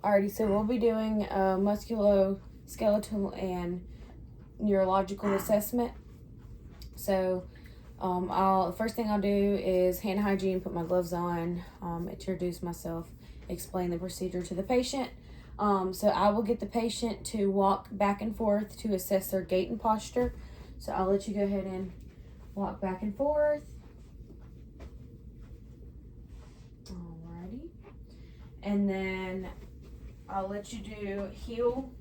Alrighty, so we'll be doing a musculoskeletal and neurological assessment. So the first thing I'll do is hand hygiene, put my gloves on, introduce myself, explain the procedure to the patient. So I will get the patient to walk back and forth to assess their gait and posture. So I'll let you go ahead and walk back and forth. Alrighty. And then I'll let you do heel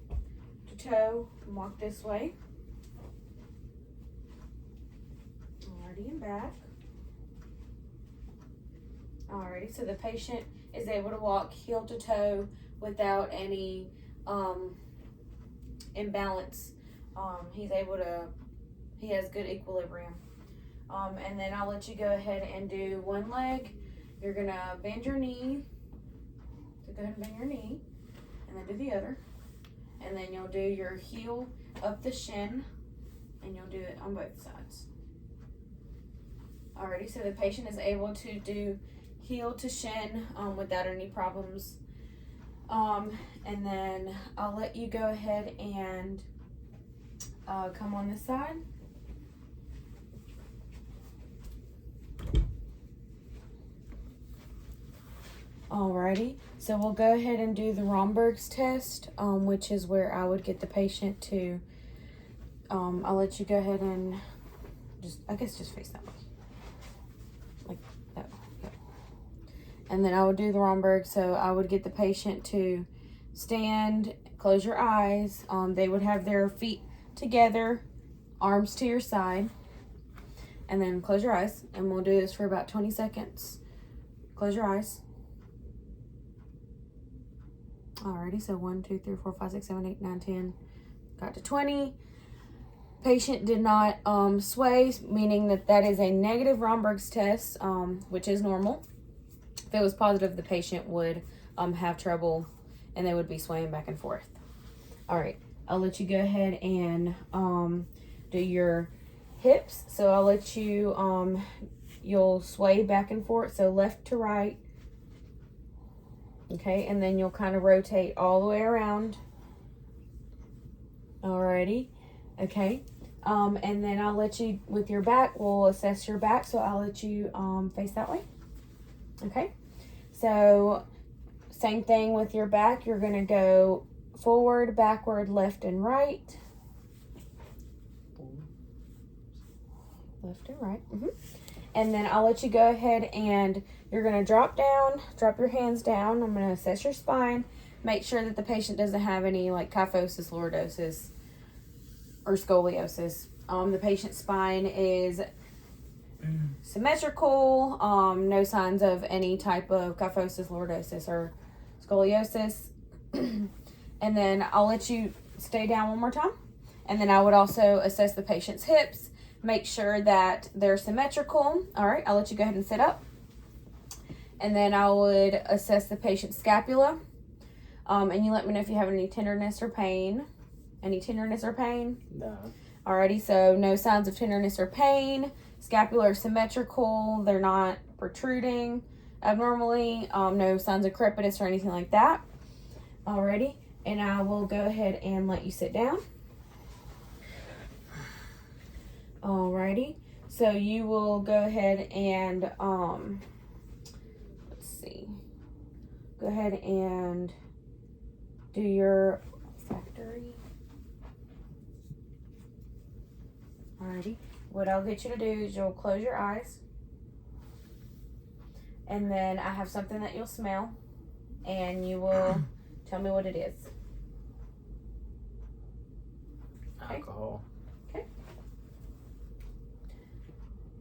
to toe and walk this way. Alrighty, and back. Alrighty, so the patient is able to walk heel to toe without any imbalance. He has good equilibrium. And then I'll let you go ahead and do one leg. You're gonna bend your knee. So go ahead and bend your knee. And then do the other. And then you'll do your heel up the shin. And you'll do it on both sides. Alrighty, so the patient is able to do heel to shin without any problems. And then I'll let you go ahead and come on this side. Alrighty, so we'll go ahead and do the Romberg's test, which is where I would get the patient to, I'll let you go ahead and just face that way. Like that way. Yep. And then I would do the Romberg, so I would get the patient to stand, close your eyes. They would have their feet together, arms to your side, and then close your eyes. And we'll do this for about 20 seconds. Close your eyes. Alrighty, so 1, 2, 3, 4, 5, 6, 7, 8, 9, 10. Got to 20. Patient did not sway, meaning that is a negative Romberg's test, which is normal. If it was positive, the patient would have trouble and they would be swaying back and forth. Alright, I'll let you go ahead and do your hips. So I'll let you, you'll sway back and forth, so left to right. Okay, and then you'll kind of rotate all the way around. Alrighty, okay. And then I'll let you, with your back, we'll assess your back, so I'll let you face that way. Okay, so same thing with your back. You're gonna go forward, backward, left, and right. Left and right. And then I'll let you go ahead and you're going to drop your hands down. I'm going to assess your spine. Make sure that the patient doesn't have any like kyphosis, lordosis, or scoliosis. The patient's spine is symmetrical. No signs of any type of kyphosis, lordosis, or scoliosis. And then I'll let you stay down one more time. And then I would also assess the patient's hips. Make sure that they're symmetrical. All right, I'll let you go ahead and sit up. And then I would assess the patient's scapula. And you let me know if you have any tenderness or pain. Any tenderness or pain? No. Alrighty, so no signs of tenderness or pain. Scapula are symmetrical. They're not protruding abnormally. No signs of crepitus or anything like that. Alrighty, and I will go ahead and let you sit down. Alrighty, so you will go ahead and, let's see, go ahead and do your olfactory. Alrighty, what I'll get you to do is you'll close your eyes, and then I have something that you'll smell, and you will tell me what it is. Okay. Alcohol. Okay.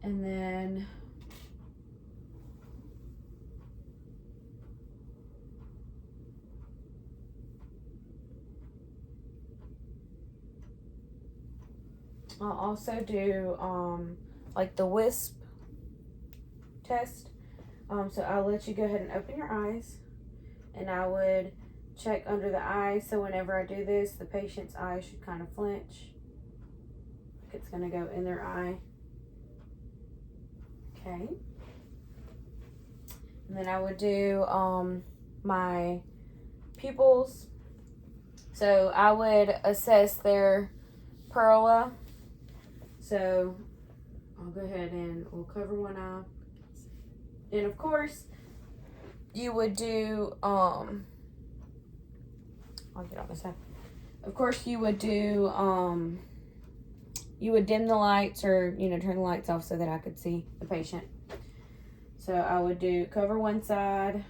And then I'll also do like the WISP test. So I'll let you go ahead and open your eyes, and I would check under the eyes. So whenever I do this, the patient's eyes should kind of flinch. It's going to go in their eye. Okay. And then I would do my pupils. So I would assess their perla. So I'll go ahead and we'll cover one eye. And of course, you would do, I'll get on this side. Of course, you would do, you would dim the lights or, turn the lights off so that I could see the patient. So I would do cover one side.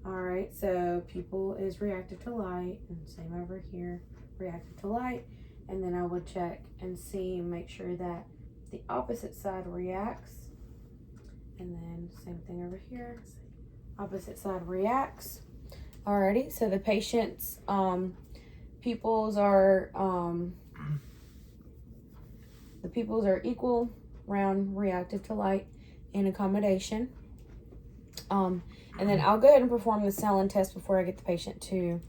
All right, so pupil is reactive to light, and same over here, reactive to light. And then I would check and see, make sure that the opposite side reacts. And then same thing over here, opposite side reacts. Alrighty, so the patient's pupils are equal, round, reactive to light, in accommodation. And then I'll go ahead and perform the Snellen test before I get the patient to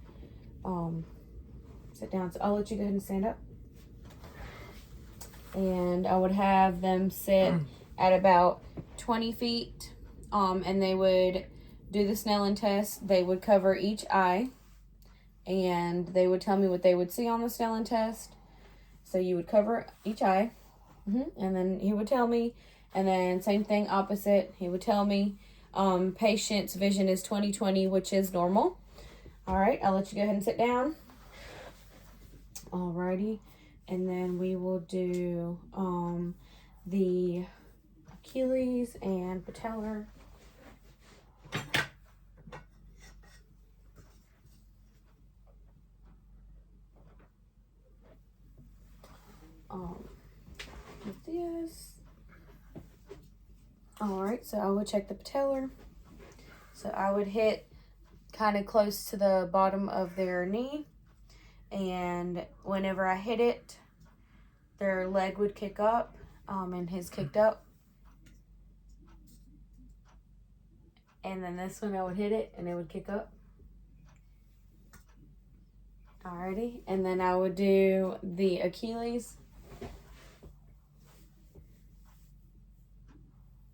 sit down. So I'll let you go ahead and stand up. And I would have them sit at about 20 feet. And they would do the Snellen test. They would cover each eye. And they would tell me what they would see on the Snellen test. So you would cover each eye. And then he would tell me. And then same thing opposite. He would tell me. Patient's vision is 20/20, which is normal. All right, I'll let you go ahead and sit down. Alrighty, and then we will do the Achilles and patellar. With this. Alright, so I would check the patellar. So I would hit kind of close to the bottom of their knee. And whenever I hit it, their leg would kick up, and his kicked up. And then this one I would hit it and it would kick up. Alrighty, and then I would do the Achilles.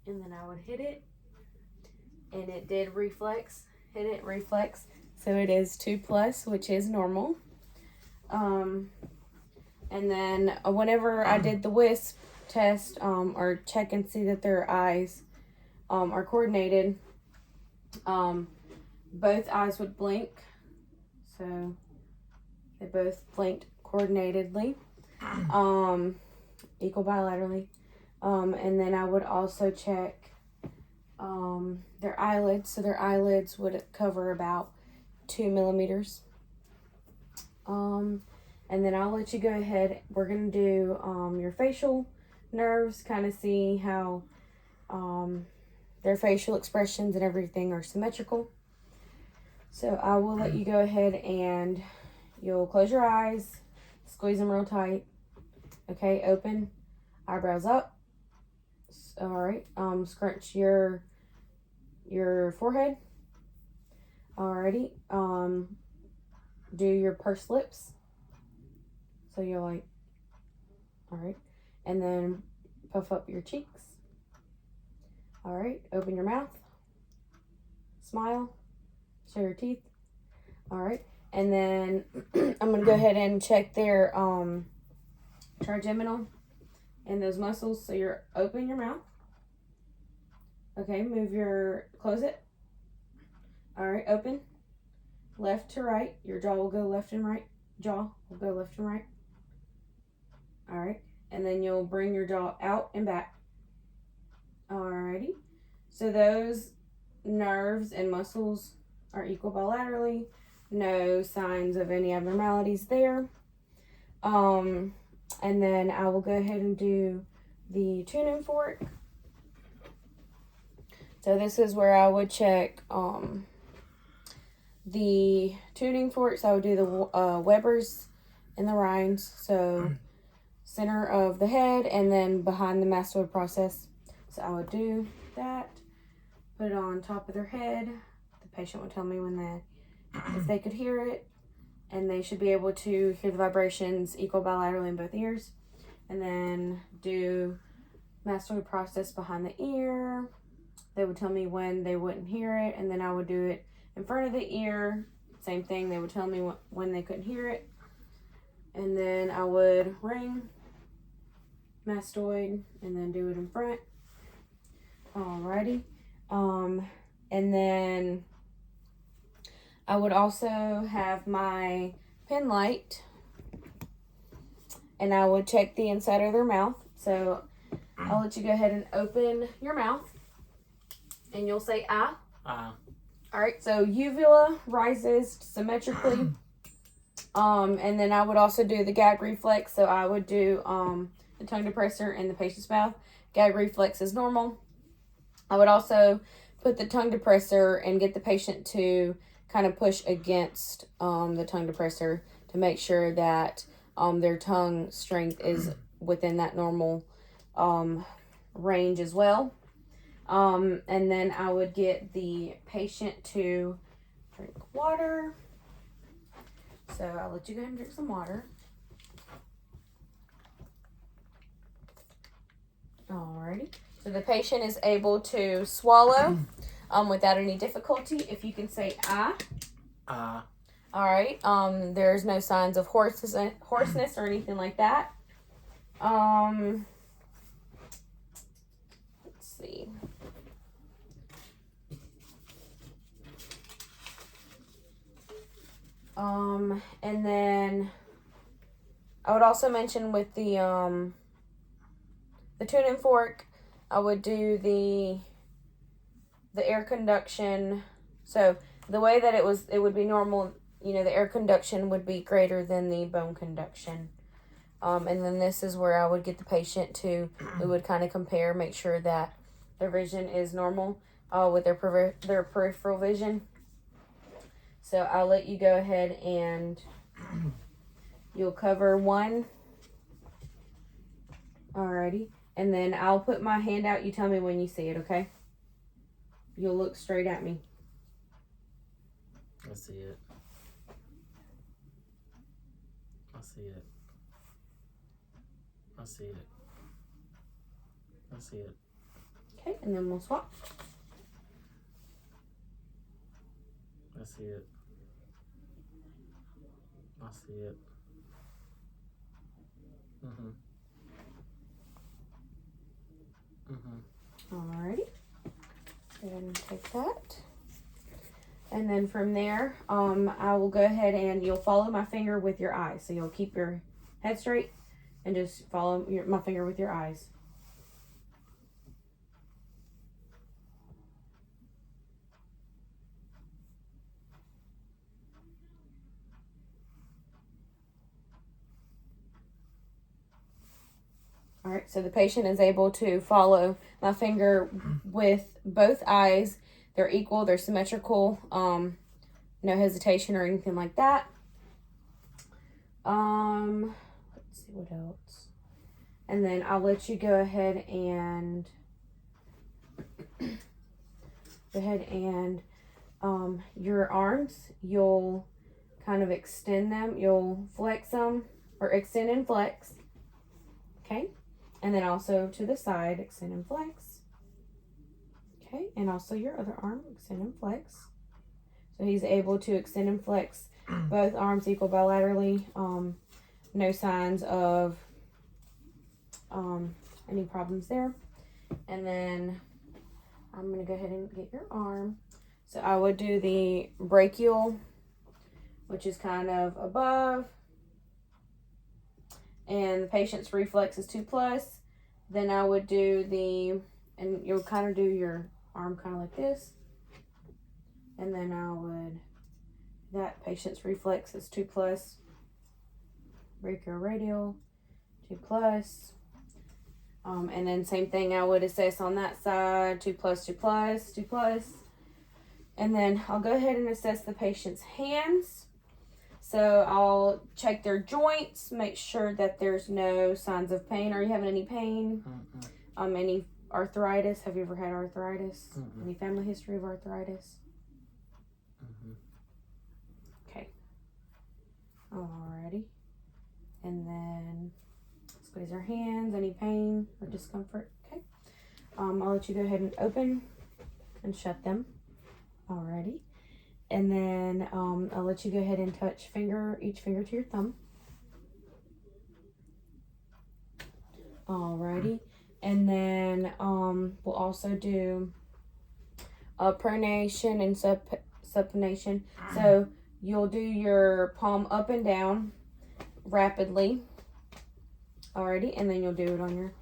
And then I would hit it, and it did reflex. Hit it, reflex. So it is 2+, which is normal. And then whenever I did the WISP test, or check and see that their eyes are coordinated, both eyes would blink. So they both blinked coordinatedly, equal bilaterally. And then I would also check their eyelids. So their eyelids would cover about 2 millimeters. And then I'll let you go ahead. We're going to do your facial nerves, kind of see how their facial expressions and everything are symmetrical. So I will let you go ahead and you'll close your eyes, squeeze them real tight. Okay, open, eyebrows up. All right, scrunch your forehead. Alrighty, do your pursed lips. So you're like, all right, and then puff up your cheeks. All right, open your mouth, smile, show your teeth. All right, and then I'm gonna go ahead and check their trigeminal and those muscles. So you're open your mouth. Okay, close it. All right, open, left to right. Your jaw will go left and right. Jaw will go left and right. All right, and then you'll bring your jaw out and back. Alrighty, so those nerves and muscles are equal bilaterally. No signs of any abnormalities there. And then I will go ahead and do the tuning fork. So this is where I would check the tuning forks. I would do the Weber's and the Rhines. So center of the head and then behind the mastoid process. So I would do that, put it on top of their head. The patient would tell me if they could hear it, and they should be able to hear the vibrations equal bilaterally in both ears. And then do mastoid process behind the ear. They would tell me when they wouldn't hear it, and then I would do it in front of the ear, Same thing, they would tell me when they couldn't hear it. And then I would ring, mastoid, and then do it in front. Alrighty. And then I would also have my pen light, and I would check the inside of their mouth. So I'll let you go ahead and open your mouth, and you'll say ah. Ah. All right, so uvula rises symmetrically. And then I would also do the gag reflex. So I would do the tongue depressor in the patient's mouth. Gag reflex is normal. I would also put the tongue depressor and get the patient to kind of push against the tongue depressor to make sure that their tongue strength is within that normal range as well. And then I would get the patient to drink water. So I'll let you go ahead and drink some water. Alrighty. So the patient is able to swallow without any difficulty. If you can say ah. Ah. Alright. There's no signs of hoarseness or anything like that. Let's see. And then I would also mention with the tuning fork, I would do the air conduction. So the way that it would be normal, you know, the air conduction would be greater than the bone conduction. And then this is where I would get the patient to, we would kind of compare, make sure that their vision is normal with their peripheral vision. So I'll let you go ahead and you'll cover one. Alrighty. And then I'll put my hand out. You tell me when you see it, okay? You'll look straight at me. I see it. I see it. I see it. I see it. Okay, and then we'll swap. I see it. I see it. Mm-hmm. Mm-hmm. Alrighty. Go ahead and take that. And then from there, I will go ahead and you'll follow my finger with your eyes. So you'll keep your head straight and just follow my finger with your eyes. All right, so the patient is able to follow my finger with both eyes. They're equal, they're symmetrical, no hesitation or anything like that. Let's see what else. And then I'll let you go ahead and your arms, you'll kind of extend them, you'll flex them, or extend and flex. Okay. And then also to the side, extend and flex. Okay, and also your other arm, extend and flex. So he's able to extend and flex both arms equal bilaterally. No signs of any problems there. And then I'm going to go ahead and get your arm. So I would do the brachial, which is kind of above. And the patient's reflex is 2+. Then I would do and you'll kind of do your arm kind of like this. And then that patient's reflex is 2+. Brachioradial, 2+. And then same thing, I would assess on that side, 2+, 2+, 2+. And then I'll go ahead and assess the patient's hands. So I'll check their joints, make sure that there's no signs of pain. Are you having any pain? Mm-mm. Any arthritis? Have you ever had arthritis? Mm-mm. Any family history of arthritis? Mm-hmm. Okay. Alrighty. And then squeeze your hands. Any pain or discomfort? Okay. I'll let you go ahead and open and shut them. Alrighty. And then I'll let you go ahead and touch each finger to your thumb. Alrighty. And then we'll also do pronation and supination. So you'll do your palm up and down rapidly. Alrighty, and then you'll do it on your...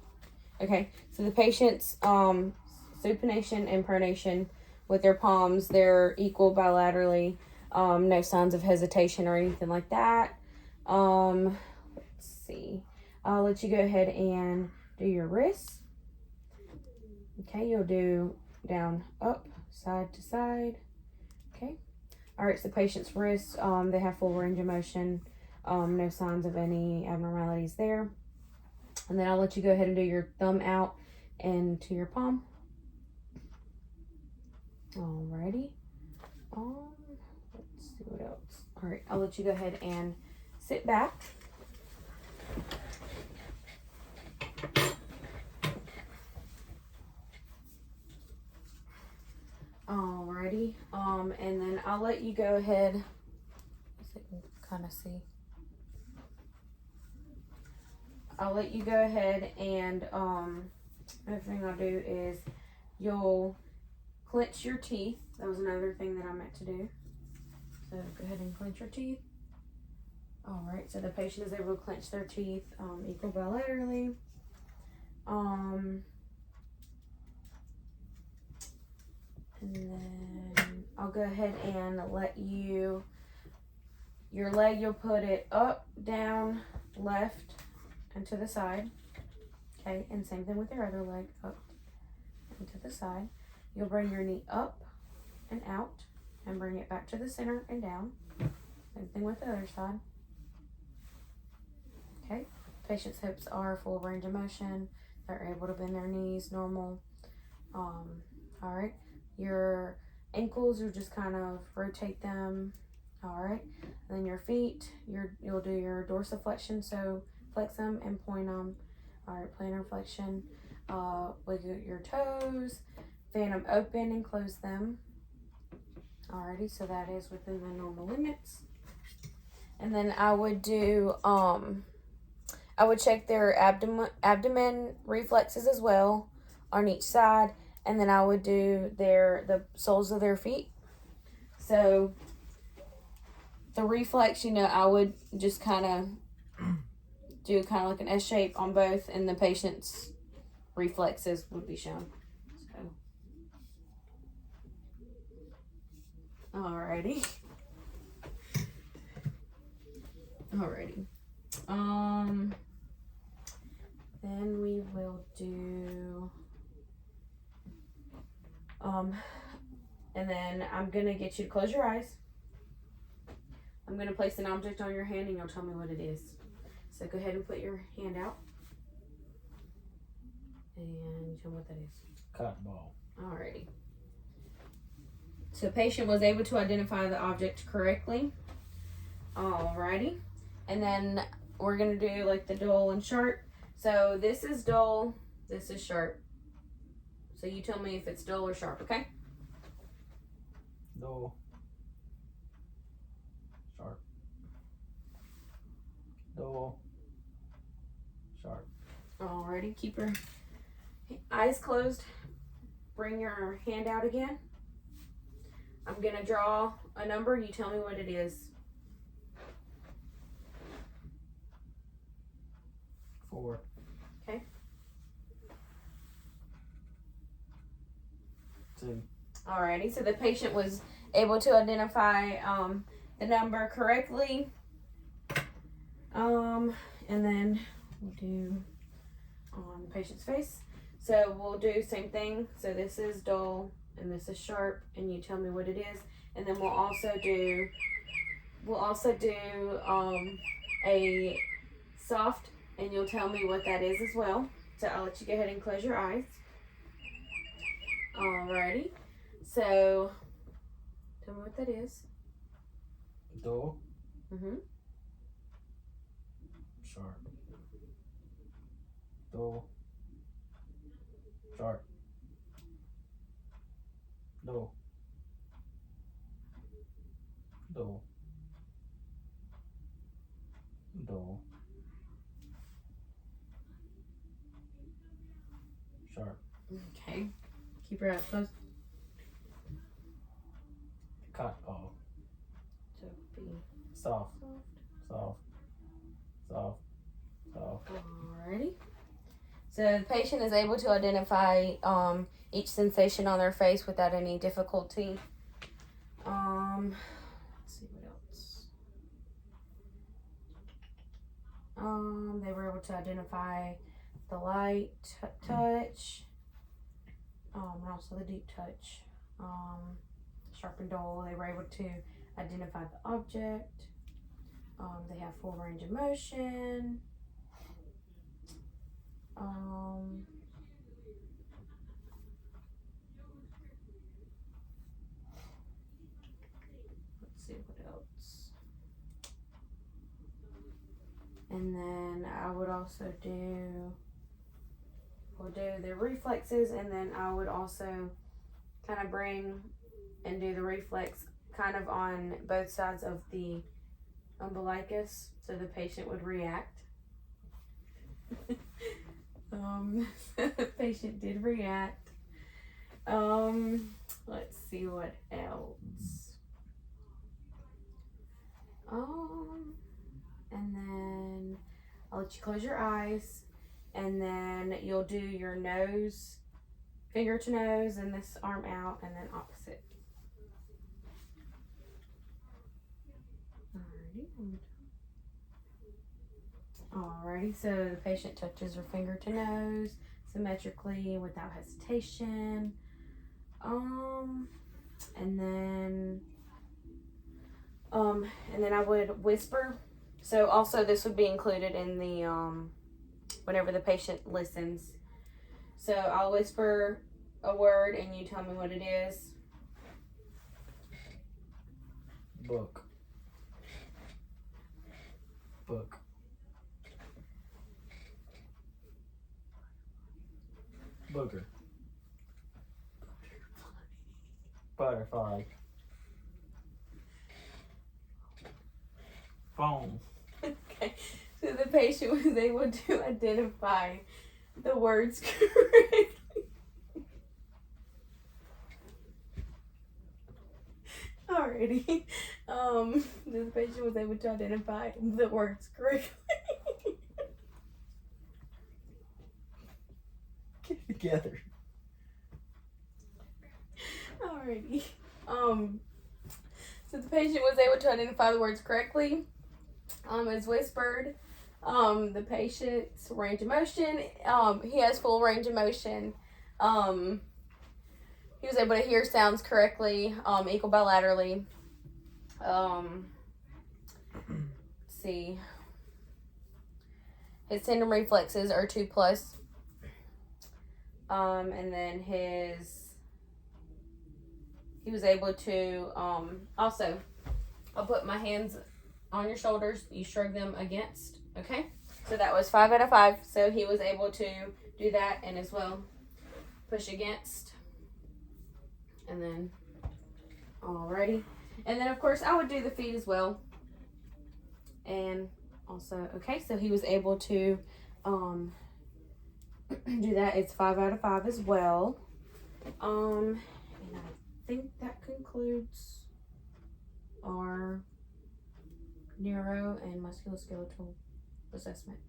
Okay, so the patient's supination and pronation with their palms, they're equal bilaterally. No signs of hesitation or anything like that. Let's see. I'll let you go ahead and do your wrists. Okay, you'll do down, up, side to side. Okay. All right, so the patient's wrists, they have full range of motion. No signs of any abnormalities there. And then I'll let you go ahead and do your thumb out and to your palm. Alrighty. Let's see what else. All right, I'll let you go ahead and sit back. Alrighty. And then I'll let you go ahead. So you can kind of see. I'll let you go ahead and another thing I'll do is you'll clench your teeth. That was another thing that I meant to do. So go ahead and clench your teeth. Alright, so the patient is able to clench their teeth equal bilaterally. And then I'll go ahead and let you, your leg, you'll put it up, down, left, and to the side. Okay, and same thing with your other leg, up and to the side. You'll bring your knee up and out and bring it back to the center and down. Same thing with the other side. Okay, patient's hips are full range of motion. They're able to bend their knees normal. All right, your ankles, you just kind of rotate them. All right, and then your feet, you'll do your dorsiflexion, so flex them and point them. All right, plantar flexion. Wiggle your toes, fan them open and close them. Alrighty, so that is within the normal limits. And then I would do, I would check their abdomen reflexes as well on each side, and then I would do the soles of their feet. So the reflex, I would just kind of do kind of like an S shape on both, and the patient's reflexes would be shown. So, alrighty. Then we will do, and then I'm gonna get you to close your eyes. I'm gonna place an object on your hand and you'll tell me what it is. So go ahead and put your hand out. And tell me what that is. Cotton ball. Alrighty. So patient was able to identify the object correctly. Alrighty. And then we're gonna do like the dull and sharp. So this is dull, this is sharp. So you tell me if it's dull or sharp, okay? Dull. Sharp. Dull. Sharp. Alrighty, keep your eyes closed. Bring your hand out again. I'm gonna draw a number, you tell me what it is. 4. Okay. 2. Alrighty, so the patient was able to identify the number correctly. And then we'll do on the patient's face. So we'll do same thing. So this is dull and this is sharp, and you tell me what it is. And then we'll also do a soft, and you'll tell me what that is as well. So I'll let you go ahead and close your eyes. Alrighty. So tell me what that is. Dull. Mm-hmm. Sharp. Dull. Sharp. Dull. Dull. Dull. Sharp. Okay. Keep your eyes closed. Cut off. So be Soft. soft. Soft. Soft. Soft. Alrighty. So the patient is able to identify each sensation on their face without any difficulty. Let's see what else. They were able to identify the light touch, and also the deep touch. Sharp and dull. They were able to identify the object. They have full range of motion. Let's see what else. And then I would also we'll do the reflexes, and then I would also kind of bring and do the reflex kind of on both sides of the umbilicus, so the patient would react. The patient did react. Let's see what else. And then I'll let you close your eyes, and then you'll do your nose, finger to nose, and this arm out, and then opposite. Alrighty, so the patient touches her finger to nose symmetrically without hesitation. And then I would whisper. So also this would be included in the whenever the patient listens. So I'll whisper a word and you tell me what it is. Book. Book. Booger. Butterfly. Phone. Okay, so the patient was able to identify the words correctly. Alrighty. The patient was able to identify the words correctly. Get it together. Alrighty. So the patient was able to identify the words correctly. As whispered. The patient's range of motion. He has full range of motion. He was able to hear sounds correctly, equal bilaterally. Let's see. His tendon reflexes are 2+. And then he was able to, also, I'll put my hands on your shoulders, you shrug them against, okay? So that was 5 out of 5, so he was able to do that, and as well, push against, and then, alrighty. And then, of course, I would do the feet as well, and also, okay, so he was able to, do that. It's 5 out of 5 as well. And I think that concludes our neuro and musculoskeletal assessment.